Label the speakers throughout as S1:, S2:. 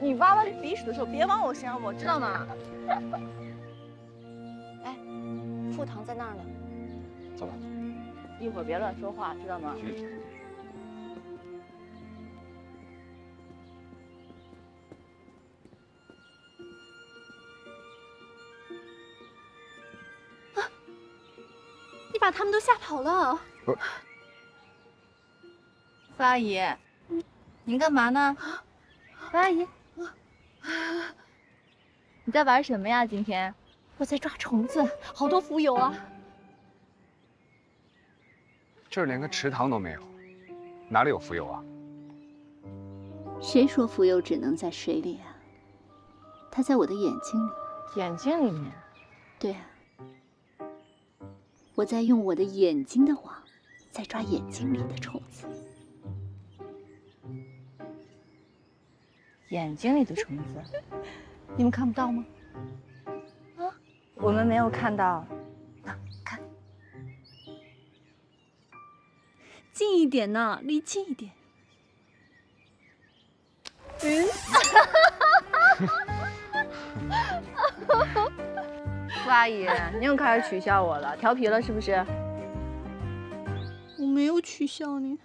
S1: 你挖完鼻屎的时候别往我身上抹，知道吗？
S2: 哎，副堂在那儿呢。
S3: 走吧。
S1: 一会儿别乱说话，知道吗？
S2: 你把他们都吓跑了。
S1: 傅阿姨，您干嘛呢？傅阿姨，你在玩什么呀？今天
S2: 我在抓虫子，好多浮游啊。
S3: 这儿连个池塘都没有，哪里有浮游啊？
S4: 谁说浮游只能在水里啊？它在我的眼睛里。
S1: 眼睛里面？
S4: 对啊，我在用我的眼睛的网，在抓眼睛里的虫子。
S1: 眼睛里的虫子，
S2: 你们看不到吗？
S1: 啊，我们没有看到。
S2: 看，近一点呢，离近一点。
S1: 傅阿姨，您又开始取笑我了，调皮了是不是？
S2: 我没有取笑你，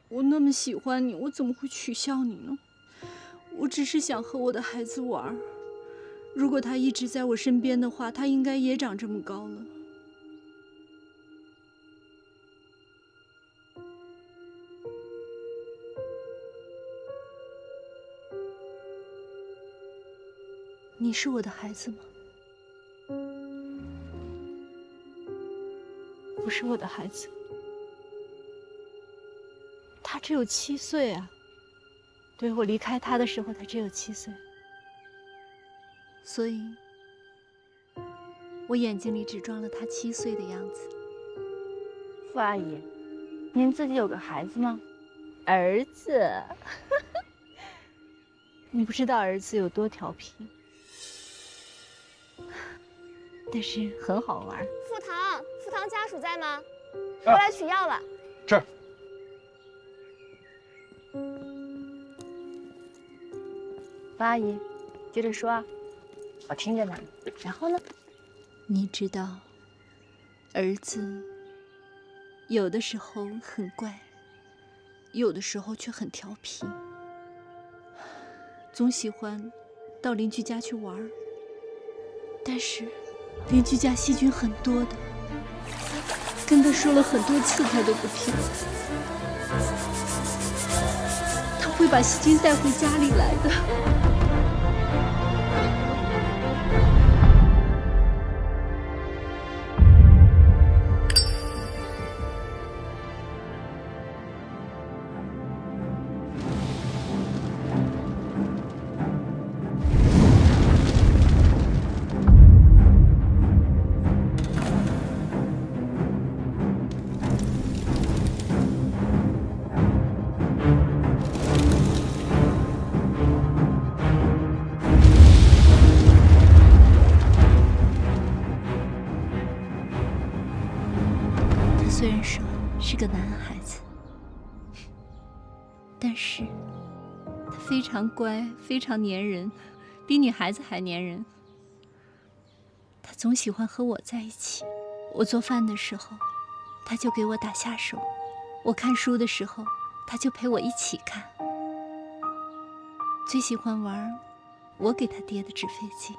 S2: 我那么喜欢你，我怎么会取笑你呢？我只是想和我的孩子玩。如果他一直在我身边的话，他应该也长这么高了。你是我的孩子吗？不是我的孩子。他只有7岁啊。对，我离开他的时候，他只有7岁。所以，我眼睛里只装了他7岁的样子。
S1: 傅阿姨，您自己有个孩子吗？儿子。
S2: 你不知道儿子有多调皮。但是很好玩。
S5: 副堂家属在吗？我来取药了。
S3: 这儿。
S1: 傅阿姨，接着说啊，我听着呢。然后呢？
S2: 你知道，儿子有的时候很乖，有的时候却很调皮，总喜欢到邻居家去玩。但是邻居家细菌很多的，跟他说了很多次，他都不听。他会把细菌带回家里来的。虽然说是个男孩子，但是他非常乖，非常粘人，比女孩子还粘人。他总喜欢和我在一起。我做饭的时候，他就给我打下手；我看书的时候，他就陪我一起看。最喜欢玩我给他叠的纸飞机。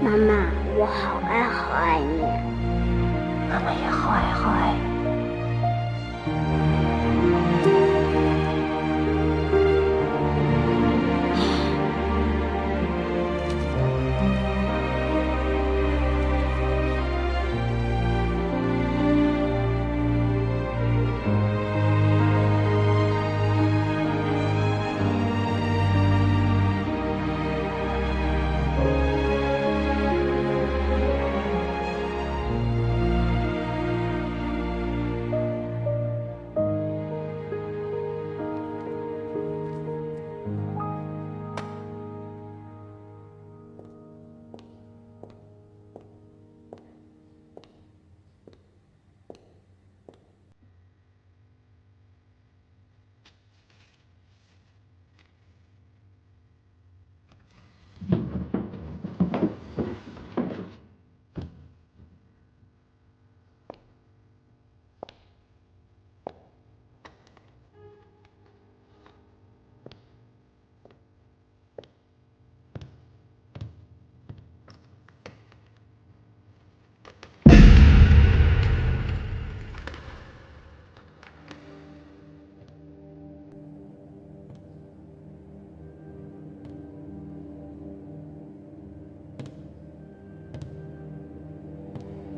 S6: 妈妈，我好爱好爱你。
S4: 妈妈也好爱好爱你。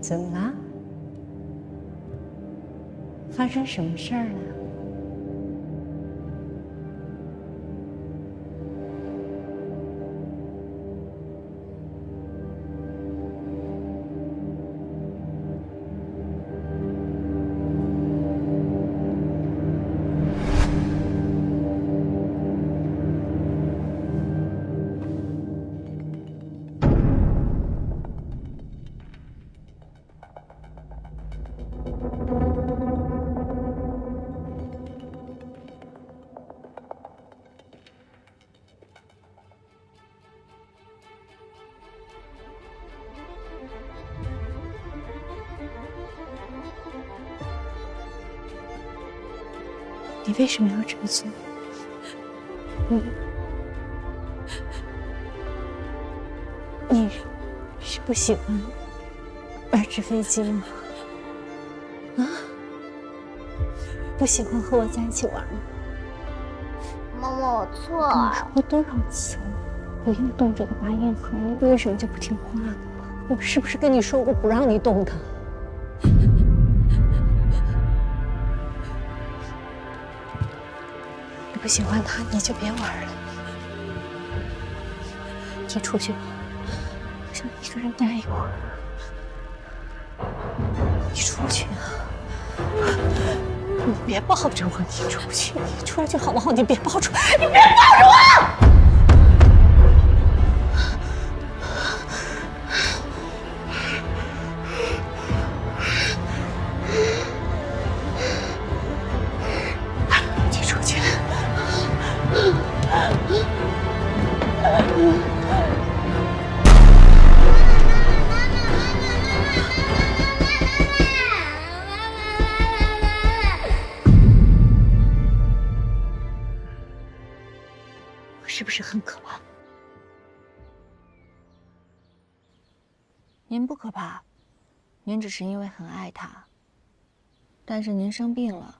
S7: 怎么了？发生什么事儿了？你为什么要这么做？你是不喜欢玩纸飞机吗？啊？不喜欢和我在一起玩吗？
S6: 妈妈，我错
S7: 跟我
S6: 了。
S7: 说过多少次了，不要动这个八音盒，你为什么就不听话呢？我是不是跟你说过不让你动它？你不喜欢它，你就别玩了。你出去吧，我想一个人待一会儿。你出去啊！你别抱着我，你出去，你出去好不好？你别抱着我，你别抱着我！你出去。我是不是很可怕？
S1: 您不可怕，您只是因为很爱他。但是您生病了，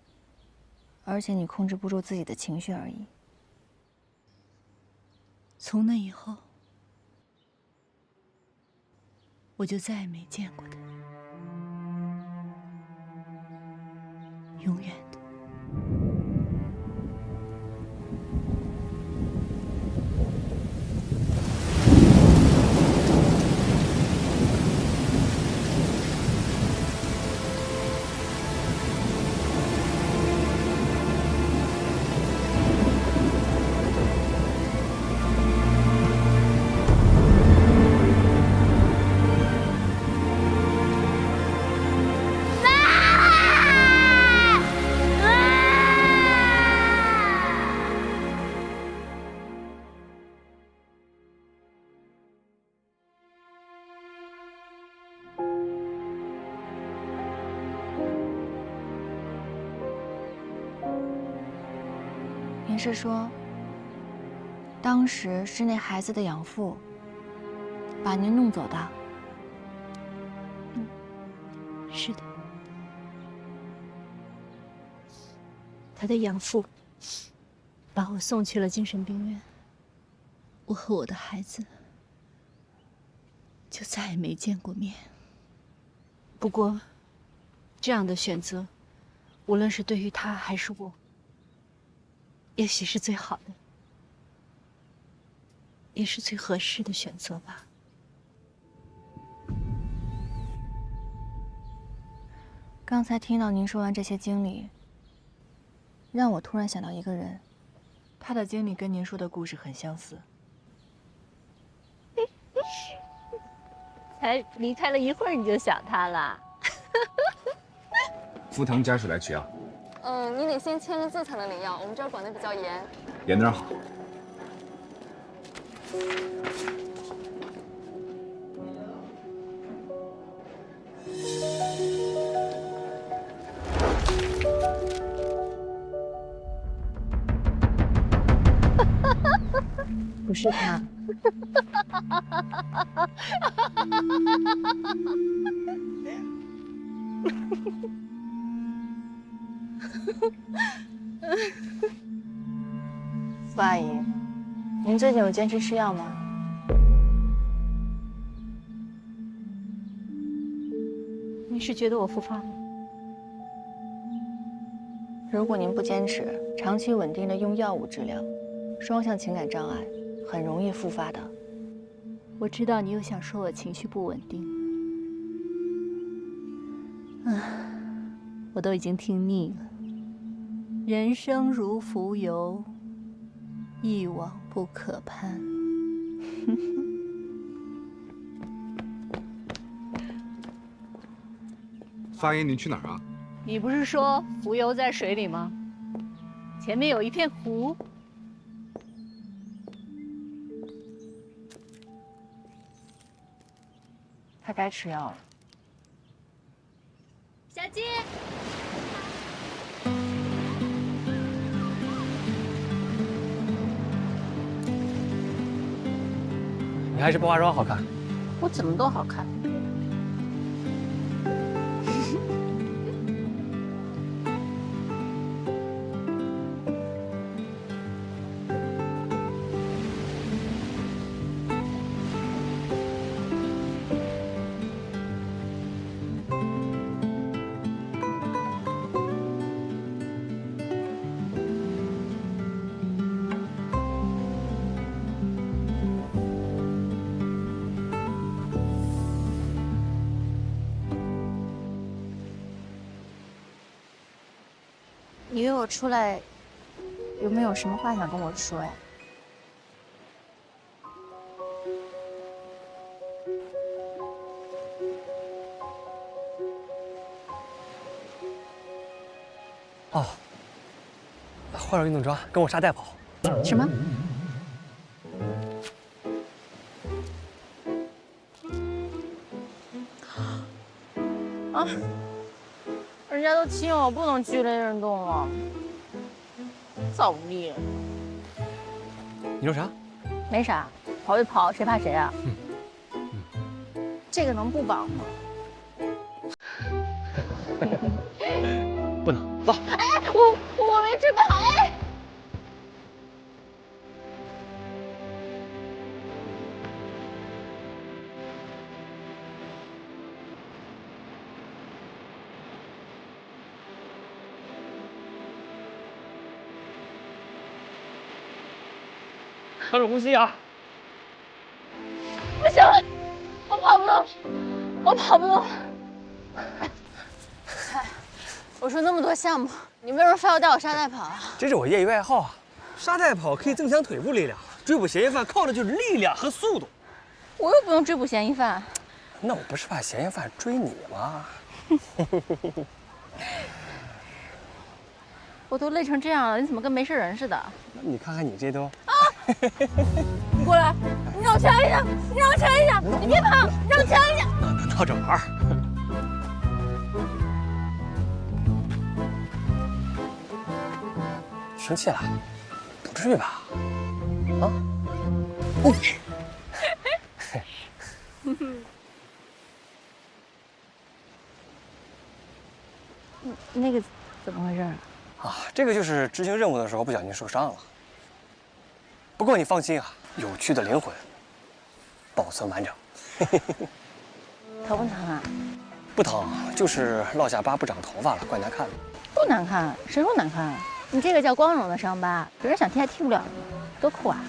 S1: 而且你控制不住自己的情绪而已。
S2: 从那以后，我就再也没见过他，永远的。
S1: 您是说，当时是那孩子的养父把您弄走的？
S7: 是的，他的养父把我送去了精神病院，
S2: 我和我的孩子就再也没见过面。
S7: 不过，这样的选择，无论是对于他还是我，也许是最好的，也是最合适的选择吧。
S1: 刚才听到您说完这些经历，让我突然想到一个人，他的经历跟您说的故事很相似。
S4: 才离开了一会儿你就想他了？
S3: 福腾家属来取药。
S5: 你得先签了字才能领药，我们这儿管得比较严。
S3: 严得好。
S7: 不是他。
S1: 傅阿姨，您最近有坚持吃药吗？
S7: 你是觉得我复发吗？
S1: 如果您不坚持，长期稳定的用药物治疗，双向情感障碍很容易复发的。
S2: 我知道你又想说我情绪不稳定，我都已经听腻了。人生如浮游，一往不可攀。
S3: 发爷，您去哪儿啊？
S2: 你不是说浮游在水里吗？前面有一片湖。
S1: 他该吃药了。
S2: 小金，
S8: 你还是不化妆好看。
S4: 我怎么都好看。
S6: 你约我出来，有没有什么话想跟我说呀？
S8: 哦，换上运动装，跟我沙袋跑。
S6: 什么？啊！人家都亲我，不能剧烈运动了，早无力了。
S8: 你说啥？
S6: 没啥，跑就跑，谁怕谁啊？这个能不绑吗？
S8: 不能，走。
S6: 哎，我没准备好，哎。
S8: 调整呼吸啊！
S6: 不行了，我跑不动，我跑不动。哎，我说那么多项目，你为什么非要带我沙袋跑啊？
S8: 这是我业余爱好啊。沙袋跑可以增强腿部力量，追捕嫌疑犯靠的就是力量和速度。
S6: 我又不用追捕嫌疑犯。
S8: 那我不是怕嫌疑犯追你吗？
S6: 我都累成这样了，你怎么跟没事人似的？
S8: 你看看你这都……
S6: 啊！你过来，你让我掐一下，你让我掐一下，你别跑，你让我掐一下。
S8: 闹着玩儿。生气了？不至于吧？啊？
S6: 那个怎么回事
S8: 啊，这个就是执行任务的时候不小心受伤了。不过你放心啊，有趣的灵魂，保存完整。
S6: 疼不疼啊？
S8: 不疼，就是落下疤不长头发了，怪难看的。
S6: 不难看，谁说难看？你这个叫光荣的伤疤，别人想踢还踢不了呢，多酷啊！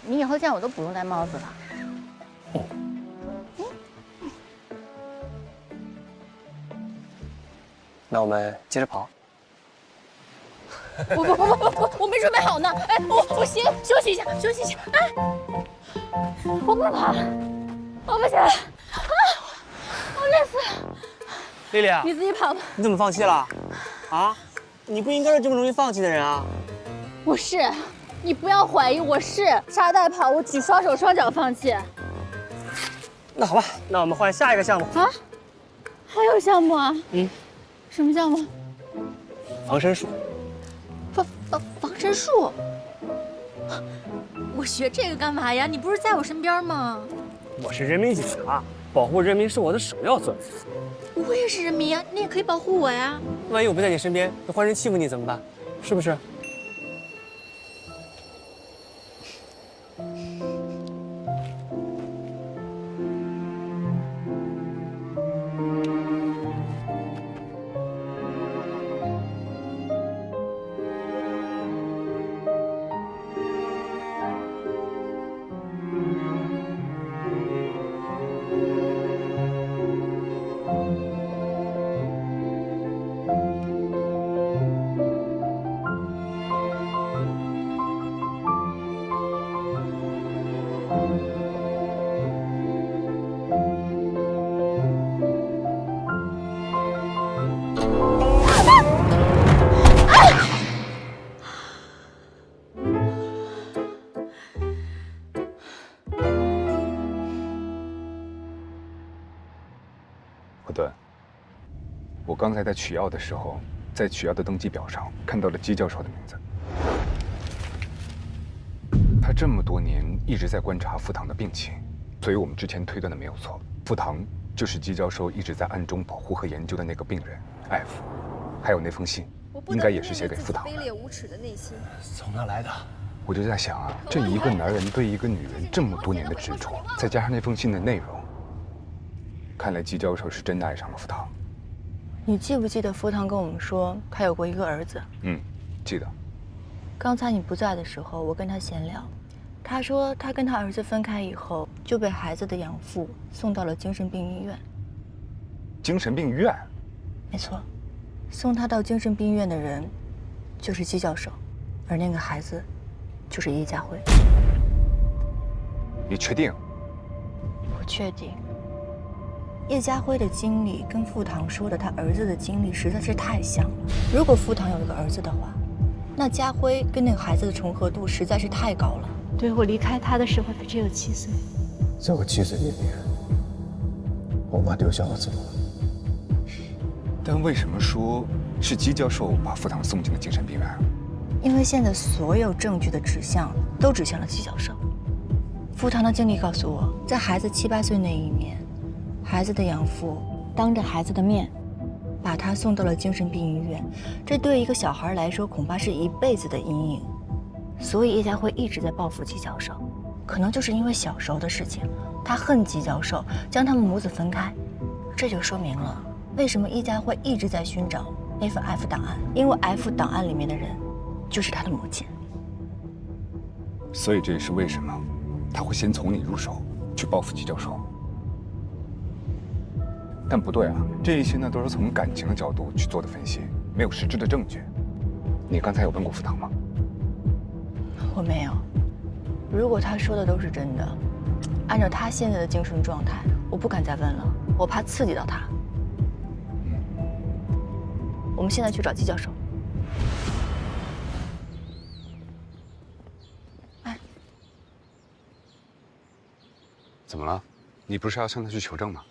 S6: 你以后见我都不用戴帽子了。
S8: 那我们接着跑。
S6: 不，我没准备好呢。哎，我行，休息一下，休息一下。哎，我不跑了，我不行了，啊，我累死了。
S8: 丽丽，
S6: 你自己跑吧。
S8: 你怎么放弃了？啊？你不应该是这么容易放弃的人啊！
S6: 我是，你不要怀疑，我是沙袋跑，我举双手双脚放弃。
S8: 那好吧，那我们换下一个项目
S6: 啊？还有项目啊？
S8: 嗯。
S6: 什么项目？
S8: 防身术。
S6: 防身术？
S7: 我学这个干嘛呀？你不是在我身边吗？
S8: 我是人民警察，保护人民是我的首要责任。
S7: 我也是人民啊，你也可以保护我呀。
S8: 万一我不在你身边，有坏人欺负你怎么办？是不是？
S9: 何端，我刚才在取药的时候，在取药的登记表上看到了姬教授的名字。他这么多年一直在观察傅唐的病情，所以我们之前推断的没有错，傅唐就是姬教授一直在暗中保护和研究的那个病人艾夫。还有那封信，应该也是写给傅唐的。卑劣无耻的内心，
S8: 从哪来的？
S9: 我就在想啊，这一个男人对一个女人这么多年的执着，再加上那封信的内容，看来姬教授是真的爱上了傅唐。
S1: 你记不记得傅唐跟我们说他有过一个儿子？
S9: 记得。
S1: 刚才你不在的时候，我跟他闲聊，他说他跟他儿子分开以后，就被孩子的养父送到了精神病医院。
S9: 精神病院？
S1: 没错，送他到精神病院的人就是姬教授，而那个孩子就是叶家辉。
S9: 你确定？
S1: 我确定。叶家辉的经历跟傅唐说的他儿子的经历实在是太像了。如果傅唐有一个儿子的话，那家辉跟那个孩子的重合度实在是太高了。
S7: 对，我离开他的时候，他只有7岁。
S8: 在我7岁那年，我妈丢下我走了。
S9: 但为什么说是姬教授把傅唐送进了精神病院？
S1: 因为现在所有证据的指向都指向了姬教授。傅唐的经历告诉我，在孩子7、8岁那一年，孩子的养父当着孩子的面把他送到了精神病医院，这对一个小孩来说恐怕是一辈子的阴影。所以叶家辉一直在报复姬教授，可能就是因为小时候的事情，他恨姬教授将他们母子分开。这就说明了为什么叶家辉一直在寻找那份 F 档案，因为 F 档案里面的人就是他的母亲。
S9: 所以这也是为什么他会先从你入手去报复姬教授。但不对啊，这一些呢都是从感情的角度去做的分析，没有实质的证据。你刚才有问过傅唐吗？
S1: 我没有。如果他说的都是真的，按照他现在的精神状态，我不敢再问了，我怕刺激到他。我们现在去找姬教授。哎，
S3: 怎么了？你不是要向他去求证吗？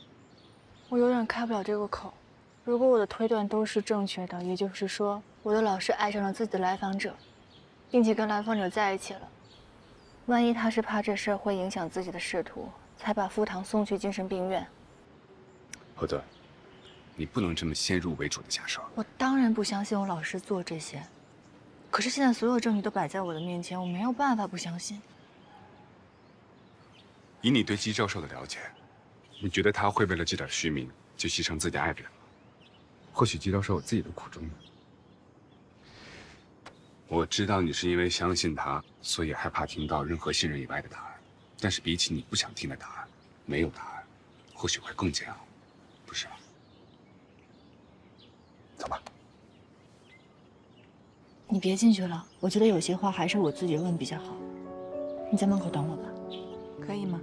S1: 我有点开不了这个口。如果我的推断都是正确的，也就是说，我的老师爱上了自己的来访者，并且跟来访者在一起了。万一他是怕这事儿会影响自己的仕途，才把傅唐送去精神病院。
S9: 何端，你不能这么先入为主的假设。
S1: 我当然不相信我老师做这些，可是现在所有证据都摆在我的面前，我没有办法不相信。
S9: 以你对姬教授的了解，你觉得他会为了这点虚名就牺牲自己爱的人吗？或许姬教授有自己的苦衷呢。我知道你是因为相信他，所以害怕听到任何信任以外的答案。但是比起你不想听的答案，没有答案，或许会更煎熬，不是吗？走吧。
S1: 你别进去了，我觉得有些话还是我自己问比较好。你在门口等我吧，可以吗？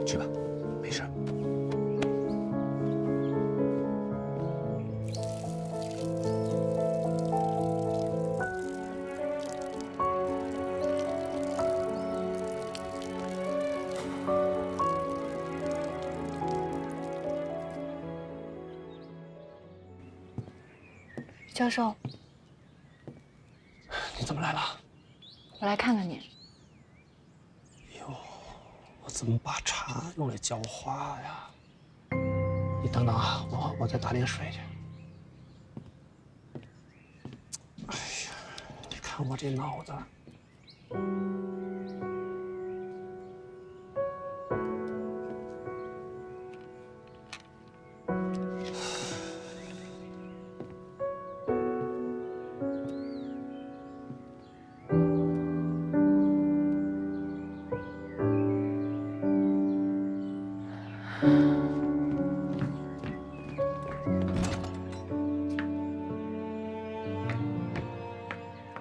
S8: 去吧，没事。
S1: 教授，
S8: 你怎么来了？
S1: 我来看看你。
S8: 哟，我怎么把茶用来浇花呀？你等等啊，我再打点水去。哎呀，你看我这脑子。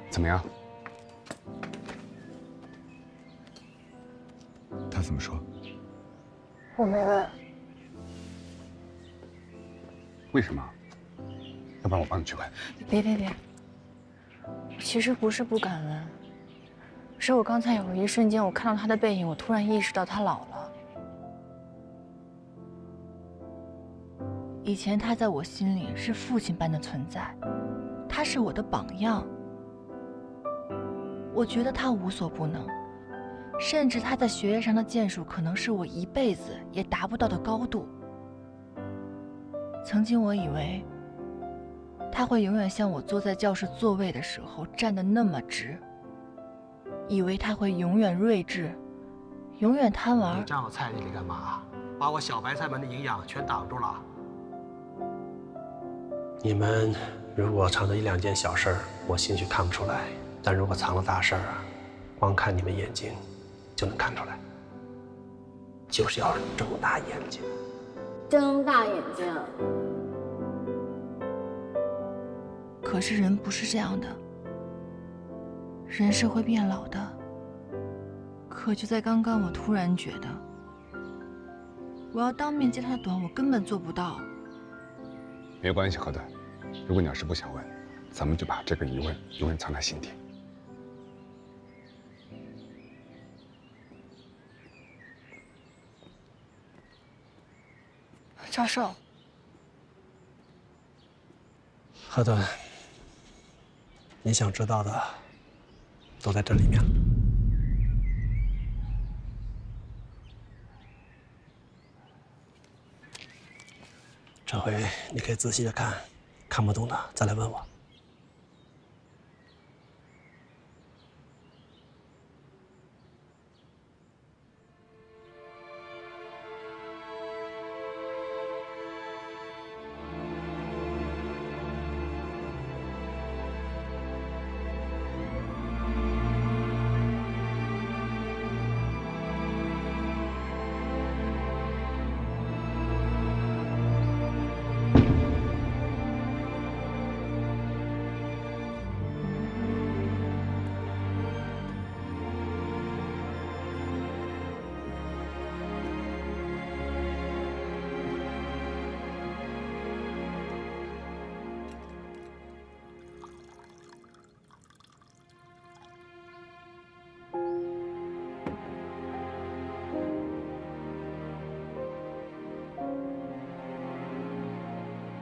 S9: 怎么样？他怎么说？
S1: 我没问。
S9: 为什么？要不然我帮你去问。
S1: 别！其实不是不敢问，是我刚才有一瞬间，我看到他的背影，我突然意识到他老了。以前他在我心里是父亲般的存在，他是我的榜样。我觉得他无所不能，甚至他在学业上的建树可能是我一辈子也达不到的高度。曾经我以为他会永远像我坐在教室座位的时候站得那么直，以为他会永远睿智，永远贪玩。
S10: 你站我菜地里干嘛？把我小白菜们的营养全挡住了。你们如果藏着1、2件小事儿，我兴许看不出来；但如果藏了大事儿啊，光看你们眼睛就能看出来。就是要睁大眼睛。
S6: 睁大眼睛。
S1: 可是人不是这样的，人是会变老的。可就在刚刚，我突然觉得，我要当面揭他短，我根本做不到。
S9: 没关系，何段，如果你要是不想问，咱们就把这个疑问永远藏在心底。
S1: 教授，
S10: 何段，你想知道的都在这里面了。这回你可以仔细的看，看不懂的再来问我。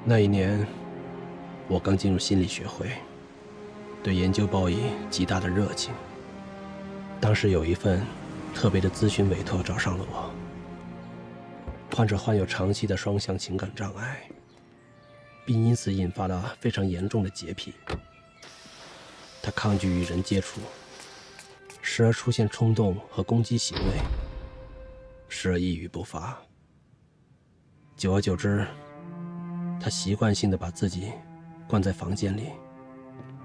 S10: 那一年，我刚进入心理学会，对研究抱以极大的热情。当时有一份特别的咨询委托找上了我。患者患有长期的双向情感障碍，并因此引发了非常严重的洁癖。他抗拒与人接触，时而出现冲动和攻击行为，时而抑郁不发。久而久之，他习惯性地把自己关在房间里，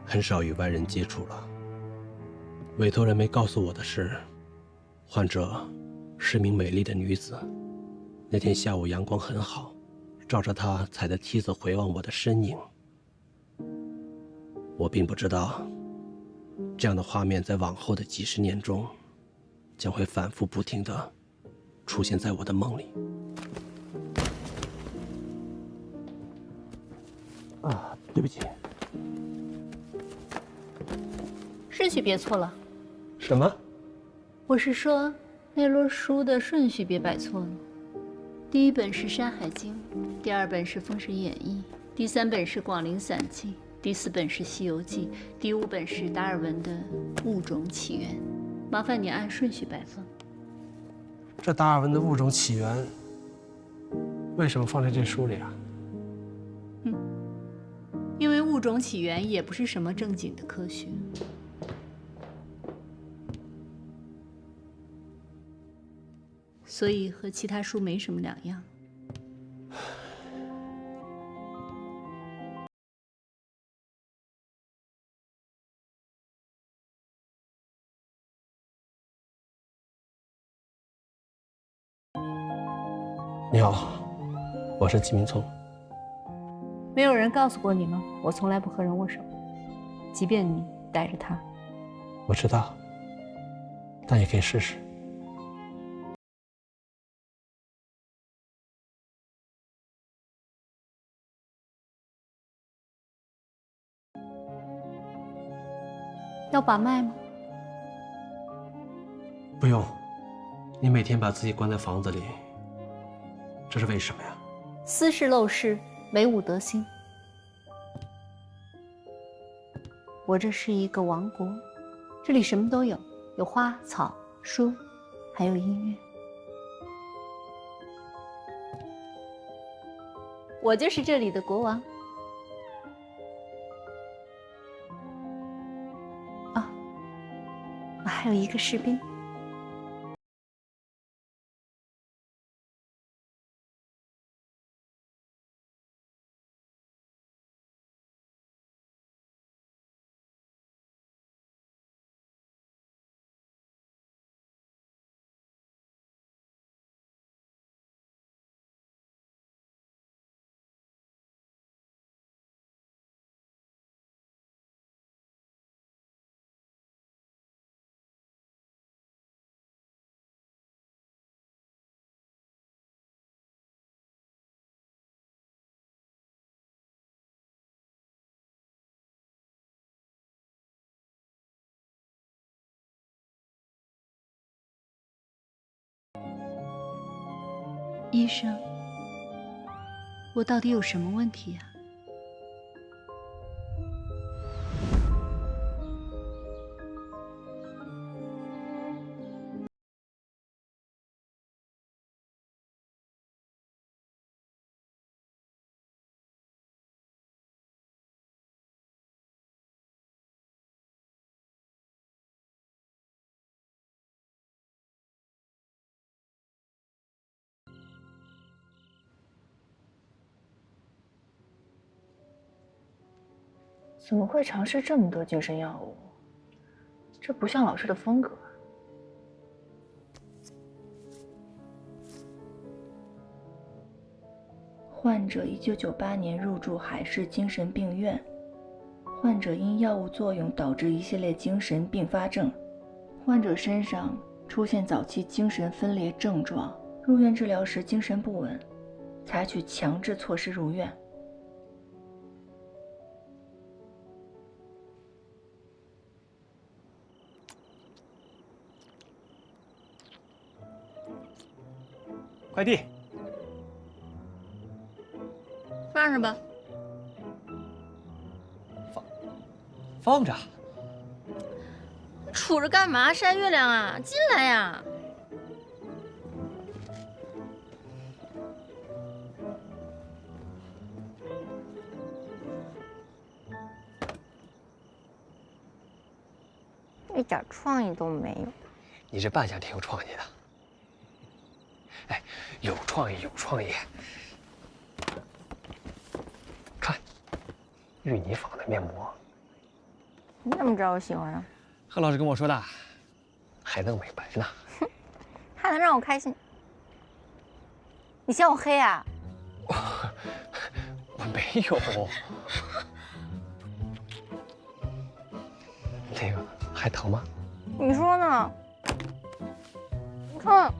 S10: 很少与外人接触了。委托人没告诉我的是，患者是名美丽的女子。那天下午阳光很好，照着她踩的梯子回望我的身影。我并不知道，这样的画面在往后的几十年中，将会反复不停地出现在我的梦里。啊，对不起。
S2: 顺序别错了。
S10: 什么？
S2: 我是说，那摞书的顺序别摆错了。第一本是《山海经》，第二本是《封神演义》，第三本是《广陵散记》，第四本是《西游记》，第五本是达尔文的《物种起源》。麻烦你按顺序摆放。
S10: 这达尔文的《物种起源》为什么放在这书里啊？
S2: 因为物种起源也不是什么正经的科学。所以和其他书没什么两样。
S10: 你好，我是季明聪。
S6: 没有人告诉过你吗？我从来不和人握手，即便你带着他。
S10: 我知道，但也可以试试。
S6: 要把脉吗？
S10: 不用，你每天把自己关在房子里，这是为什么呀？
S2: 斯是陋室，惟吾德馨。我这是一个王国，这里什么都有，有花草书，还有音乐。我就是这里的国王。啊，我还有一个士兵。医生，我到底有什么问题呀？
S1: 怎么会尝试这么多精神药物？这不像老师的风格。患者1998年入住海市精神病院，患者因药物作用导致一系列精神并发症，患者身上出现早期精神分裂症状，入院治疗时精神不稳，采取强制措施入院。
S8: 快递，
S6: 放着吧。
S8: 放着。
S6: 杵着干嘛？晒月亮啊！进来呀！一点创意都没有。
S8: 你这扮相挺有创意的。哎，有创意，有创意。看，芋泥仿的面膜。
S6: 你怎么知道我喜欢啊？
S8: 贺老师跟我说的，还能美白呢。
S6: 还能让我开心？你嫌我黑啊？
S8: 我没有。那个还疼吗？
S6: 你说呢？你看。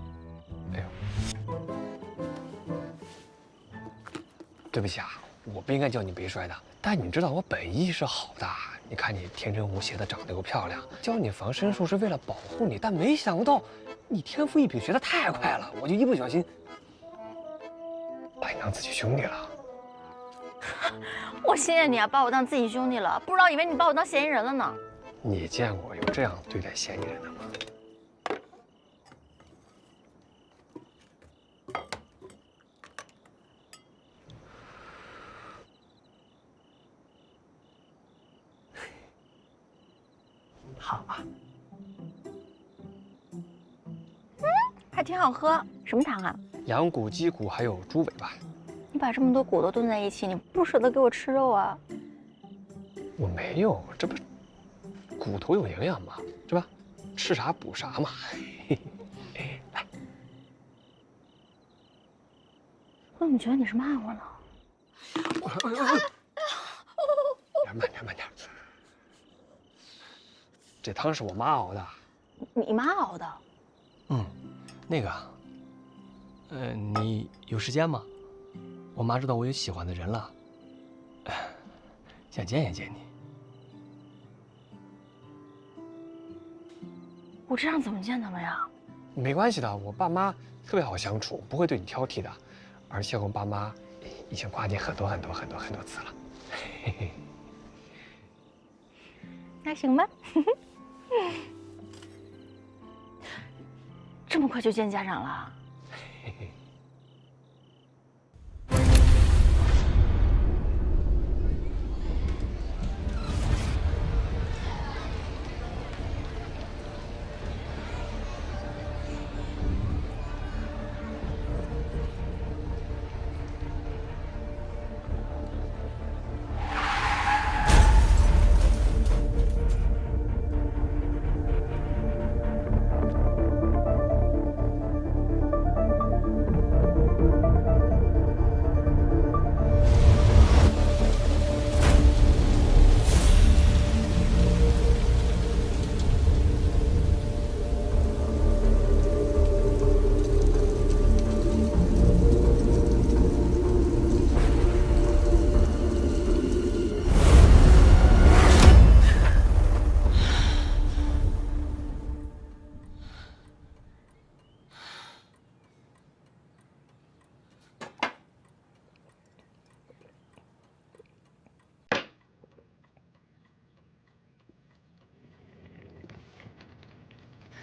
S8: 哎呦，对不起啊，我不应该叫你别摔的。但你知道我本意是好的。你看你天真无邪的，长得又漂亮，教你防身术是为了保护你，但没想到你天赋异禀，学得太快了，我就一不小心把你当自己兄弟了。
S6: 我谢谢你啊，把我当自己兄弟了，不知道以为你把我当嫌疑人了呢。
S8: 你见过有这样对待嫌疑人的吗？好啊，
S6: 还挺好喝。什么糖啊？
S8: 羊骨、鸡骨还有猪尾巴。
S6: 你把这么多骨头炖在一起，你不舍得给我吃肉啊？
S8: 我没有，这不骨头有营养吗？是吧？吃啥补啥嘛。来，
S6: 我怎么觉得你是骂我呢？
S8: 慢点，慢点。这汤是我妈熬的。
S6: 你妈熬的？
S10: 嗯，那个，你有时间吗？我妈知道我有喜欢的人了，想见一见你。
S6: 我这样怎么见他们呀？
S8: 没关系的，我爸妈特别好相处，不会对你挑剔的。而且我爸妈已经夸你很多次了。嘿嘿。
S1: 那行吧。这么快就见家长了？
S8: 嘿嘿。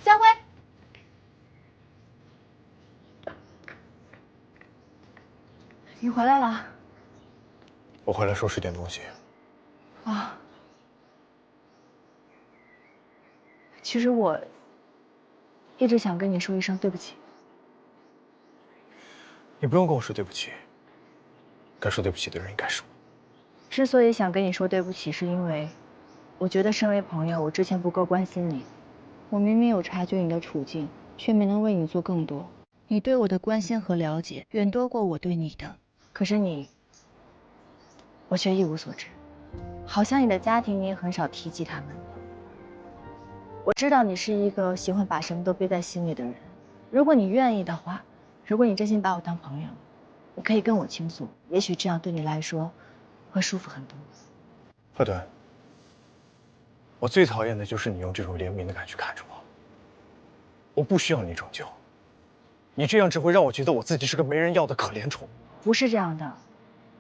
S1: 家辉，你回来了。
S11: 我回来收拾点东西。
S1: 啊，其实我一直想跟你说一声对不起。
S11: 你不用跟我说对不起，该说对不起的人应该是我。
S1: 之所以想跟你说对不起，是因为我觉得身为朋友，我之前不够关心你。我明明有察觉你的处境，却没能为你做更多。你对我的关心和了解远多过我对你的，可是我却一无所知。好像你的家庭你也很少提及他们。我知道你是一个喜欢把什么都憋在心里的人。如果你愿意的话，如果你真心把我当朋友，你可以跟我倾诉，也许这样对你来说会舒服很多。
S11: 贺端，我最讨厌的就是你用这种怜悯的感觉看着我。我不需要你拯救，你这样只会让我觉得我自己是个没人要的可怜虫。
S1: 不是这样的，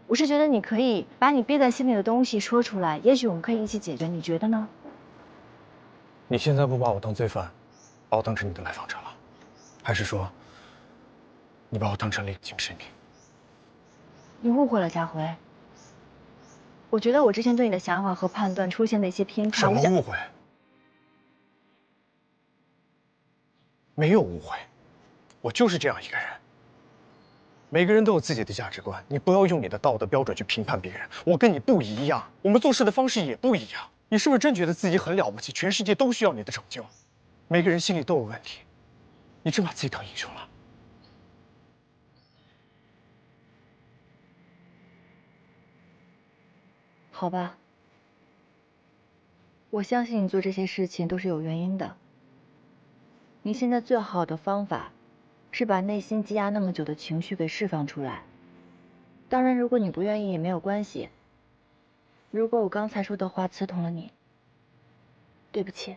S1: 我是觉得你可以把你憋在心里的东西说出来，也许我们可以一起解决，你觉得呢？
S11: 你现在不把我当罪犯，把我当成你的来访者了，还是说，你把我当成了一个精神病？
S1: 你误会了，家辉。我觉得我之前对你的想法和判断出现的一些偏差。
S11: 什么误会？没有误会，我就是这样一个人。每个人都有自己的价值观，你不要用你的道德标准去评判别人。我跟你不一样，我们做事的方式也不一样。你是不是真觉得自己很了不起，全世界都需要你的拯救？每个人心里都有问题，你真把自己当英雄了？
S1: 好吧，我相信你做这些事情都是有原因的。你现在最好的方法是把内心积压那么久的情绪给释放出来。当然，如果你不愿意也没有关系。如果我刚才说的话刺痛了你，对不起。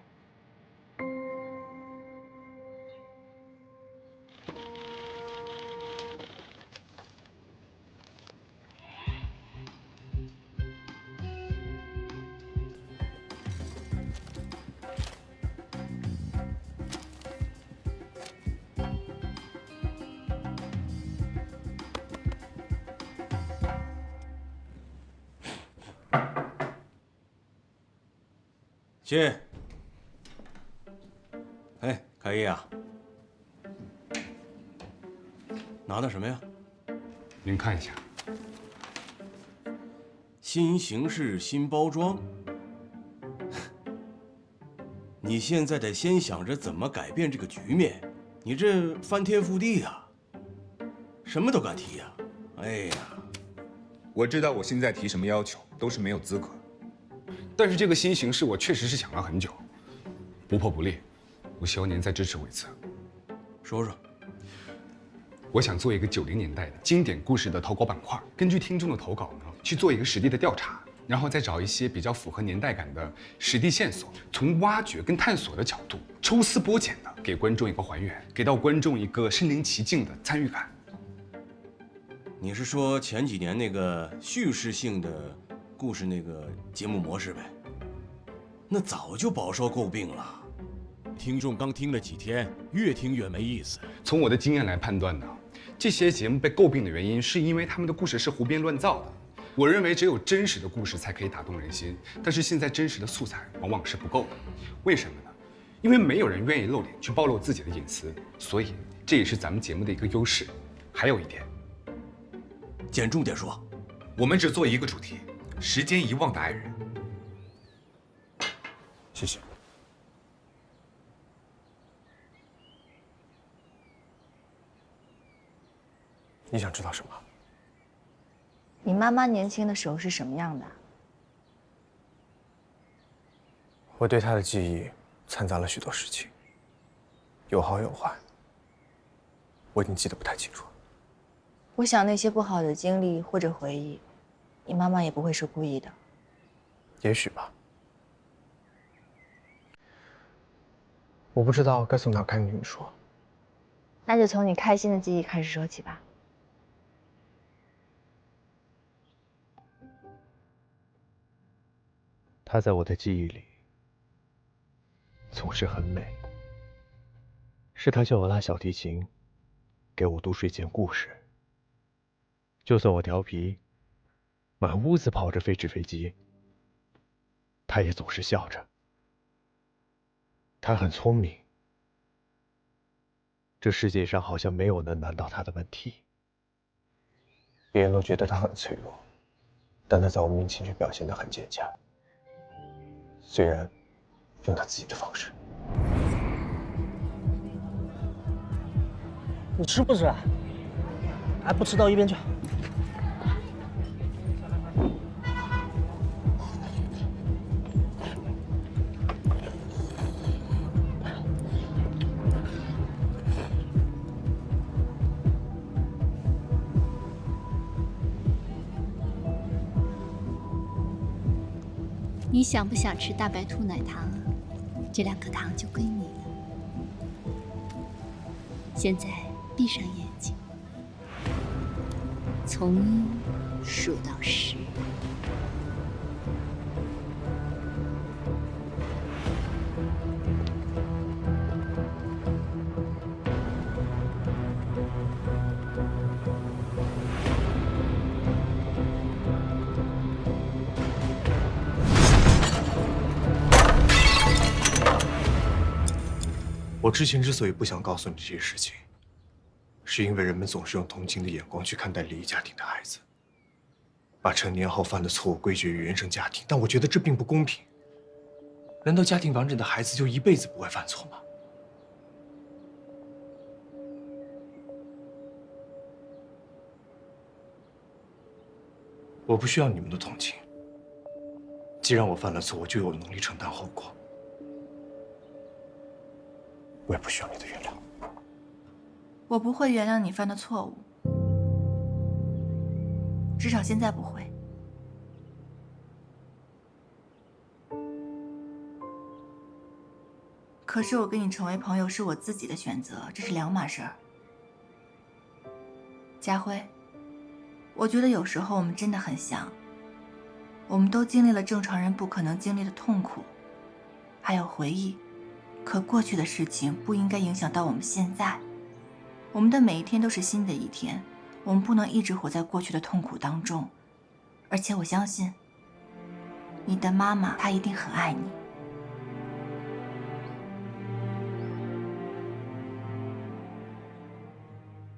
S12: 进。哎，开业啊？拿的什么呀？
S9: 您看一下。
S12: 新形式新包装。你现在得先想着怎么改变这个局面，你这翻天覆地呀，什么都敢提呀！哎呀，
S9: 我知道我现在提什么要求都是没有资格。但是这个新形式我确实是想了很久，不破不立，我希望您再支持我一次。
S12: 说说。
S9: 我想做一个90年代的经典故事的投稿板块，根据听众的投稿呢，去做一个实地的调查，然后再找一些比较符合年代感的实地线索，从挖掘跟探索的角度，抽丝剥茧的给观众一个还原，给到观众一个身临其境的参与感。
S12: 你是说前几年那个叙事性的故事那个节目模式呗？那早就饱受诟病了。
S13: 听众刚听了几天，越听越没意思。
S9: 从我的经验来判断呢，这些节目被诟病的原因是因为他们的故事是胡编乱造的。我认为只有真实的故事才可以打动人心，但是现在真实的素材往往是不够的。为什么呢？因为没有人愿意露脸去暴露自己的隐私，所以这也是咱们节目的一个优势。还有一点，
S12: 简重点说，
S9: 我们只做一个主题：时间遗忘的爱人。
S11: 谢谢。你想知道什么？
S1: 你妈妈年轻的时候是什么样的？
S11: 我对她的记忆掺杂了许多事情，有好有坏，我已经记得不太清楚了。
S1: 我想那些不好的经历或者回忆，你妈妈也不会是故意的。
S11: 也许吧。我不知道该从哪开始跟你说。
S1: 那就从你开心的记忆开始说起吧。
S11: 她在我的记忆里总是很美，是她叫我拉小提琴，给我读睡前故事。就算我调皮，满屋子跑着飞纸飞机，她也总是笑着。她很聪明，这世界上好像没有能难倒她的问题。别人都觉得她很脆弱，但她在我面前却表现得很坚强。虽然用他自己的方式。
S10: 你吃不吃？还不吃到一边去！
S2: 你想不想吃大白兔奶糖啊？这2颗糖就归你了。现在闭上眼睛，从1数到10。
S11: 我之前之所以不想告诉你这些事情，是因为人们总是用同情的眼光去看待离异家庭的孩子，把成年后犯的错误归结于原生家庭。但我觉得这并不公平。难道家庭完整的孩子就一辈子不会犯错吗？我不需要你们的同情。既然我犯了错，我就有能力承担后果。我也不需要你的原谅。
S1: 我不会原谅你犯的错误，至少现在不会。可是我跟你成为朋友是我自己的选择，这是2码事儿。家辉，我觉得有时候我们真的很像，我们都经历了正常人不可能经历的痛苦，还有回忆。可过去的事情不应该影响到我们现在，我们的每一天都是新的一天，我们不能一直活在过去的痛苦当中。而且我相信，你的妈妈她一定很爱你。